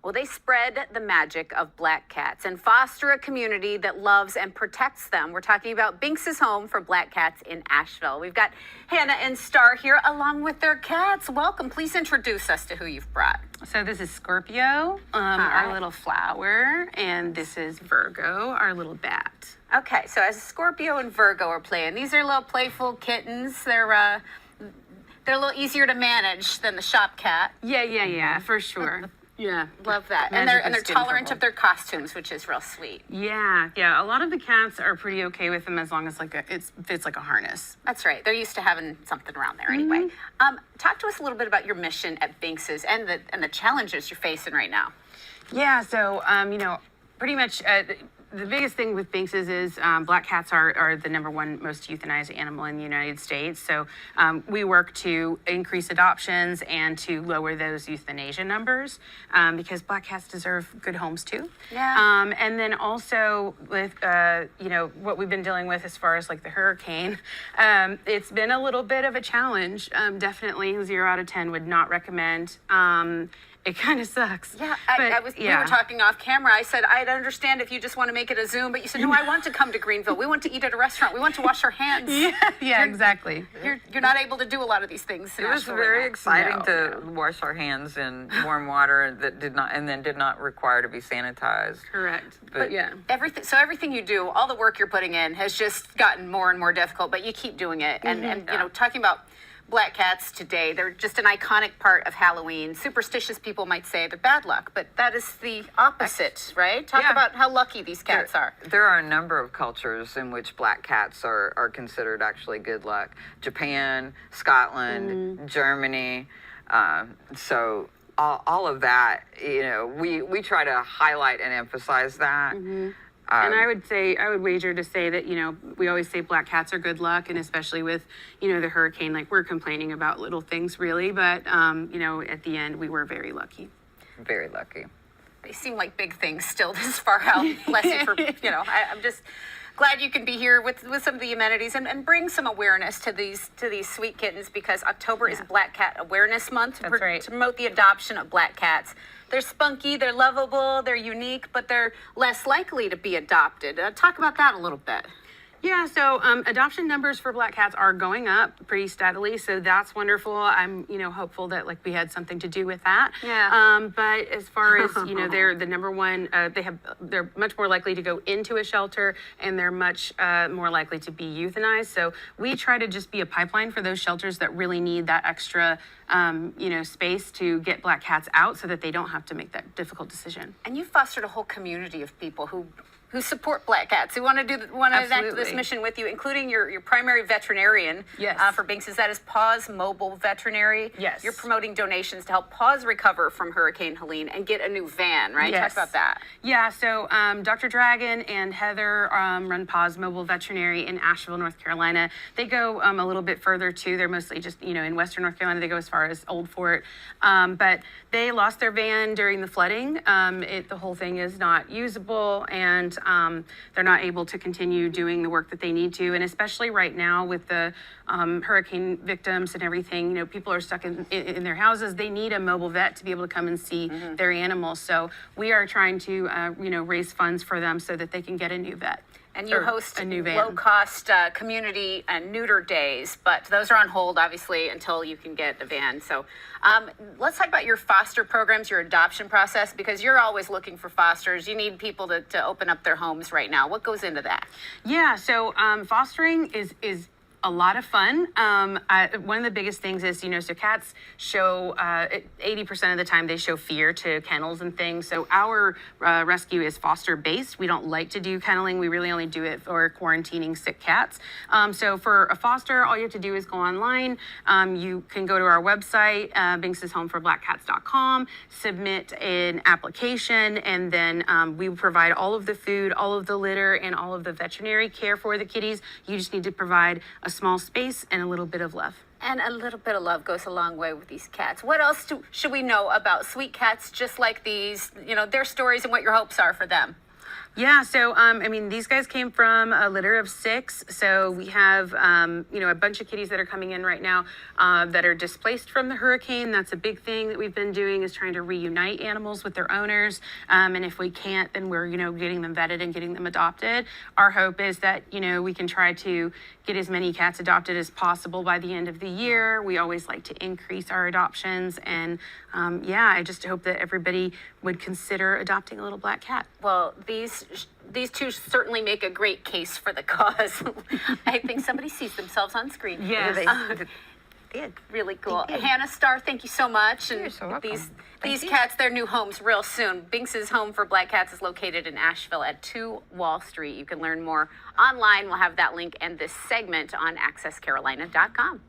Well, they spread the magic of black cats and foster a community that loves and protects them. We're talking about Binks's Home for Black Cats in Asheville. We've got Hannah and Star here along with their cats. Welcome. Please introduce us to who you've brought. So this is Scorpio, our little flower, and this is Virgo, our little bat. Okay, so as Scorpio and Virgo are playing, these are little playful kittens. They're a little easier to manage than the shop cat. Yeah, for sure. Yeah, love that. And they're tolerant of their costumes, which is real sweet. Yeah. A lot of the cats are pretty okay with them as long as it fits like a harness. That's right. They're used to having something around there anyway. Talk to us a little bit about your mission at Binks's and the challenges you're facing right now. Yeah. So pretty much. The biggest thing with Binks's is black cats are the #1 most euthanized animal in the United States. So we work to increase adoptions and to lower those euthanasia numbers because black cats deserve good homes too. Yeah. And then also with what we've been dealing with as far as like the hurricane, it's been a little bit of a challenge. Definitely 0 out of 10 would not recommend. It kind of sucks. Yeah, we were talking off camera. I said, I'd understand if you just want to make it a Zoom, but you said, no, I want to come to Greenville. We want to eat at a restaurant. We want to wash our hands. Yeah, exactly. You're not able to do a lot of these things. It was very exciting to wash our hands in warm water that did not require to be sanitized. Correct. But yeah. Everything you do, all the work you're putting in has just gotten more and more difficult, but you keep doing it. And talking about black cats today, they're just an iconic part of Halloween. Superstitious people might say they're bad luck, but that is the opposite, right? Talk about how lucky these cats are. There are a number of cultures in which black cats are considered actually good luck. Japan, Scotland, Germany. So all of that, we try to highlight and emphasize that. And I would wager to say that, we always say black cats are good luck, and especially with, the hurricane, like we're complaining about little things really, but, at the end we were very lucky. Very lucky. They seem like big things still this far out. Bless you for, I'm just glad you can be here with some of the amenities and bring some awareness to these sweet kittens, because October is Black Cat Awareness Month to promote the adoption of black cats. They're spunky, they're lovable, they're unique, but they're less likely to be adopted. Talk about that a little bit. Yeah, so adoption numbers for black cats are going up pretty steadily, so that's wonderful. I'm, hopeful that we had something to do with that. Yeah. But as far as they're the #1. They're much more likely to go into a shelter, and they're much more likely to be euthanized. So we try to just be a pipeline for those shelters that really need that extra, space to get black cats out, so that they don't have to make that difficult decision. And you fostered a whole community of people who support black cats, who want to enact this mission with you, including your primary veterinarian for Binks's. That is Paws Mobile Veterinary. Yes. You're promoting donations to help Paws recover from Hurricane Helene and get a new van, right? Yes. Talk about that. Yeah, so Dr. Dragon and Heather run Paws Mobile Veterinary in Asheville, North Carolina. They go a little bit further too. They're mostly just, in Western North Carolina. They go as far as Old Fort. But they lost their van during the flooding. The whole thing is not usable, and they're not able to continue doing the work that they need to. And especially right now with the hurricane victims and everything, people are stuck in their houses. They need a mobile vet to be able to come and see their animals. So we are trying to, raise funds for them so that they can get a new vet. And you host a new van. Low-cost community and neuter days, but those are on hold, obviously, until you can get a van. So let's talk about your foster programs, your adoption process, because you're always looking for fosters. You need people to open up their homes right now. What goes into that? Yeah, so fostering is a lot of fun. One of the biggest things is, so cats show, 80% of the time they show fear to kennels and things. So our rescue is foster based. We don't like to do kenneling. We really only do it for quarantining sick cats. So for a foster, all you have to do is go online. You can go to our website, binksishomeforblackcats.com, submit an application, and then we provide all of the food, all of the litter, and all of the veterinary care for the kitties. You just need to provide a small space and a little bit of love. And a little bit of love goes a long way with these cats. What else should we know about sweet cats just like these, their stories and what your hopes are for them? Yeah, so I mean, these guys came from a litter of 6. So we have, a bunch of kitties that are coming in right now that are displaced from the hurricane. That's a big thing that we've been doing, is trying to reunite animals with their owners. And if we can't, then we're, getting them vetted and getting them adopted. Our hope is that, we can try to get as many cats adopted as possible by the end of the year. We always like to increase our adoptions. And I just hope that everybody would consider adopting a little black cat. Well, these two certainly make a great case for the cause. I think somebody sees themselves on screen. Yes. They did. Really cool. Hannah Starr, thank you so much. And You're so welcome. These you. cats, their new homes real soon. Binks's home for black cats is located in Asheville at 2 Wall Street. You can learn more online. We'll have that link and this segment on accesscarolina.com.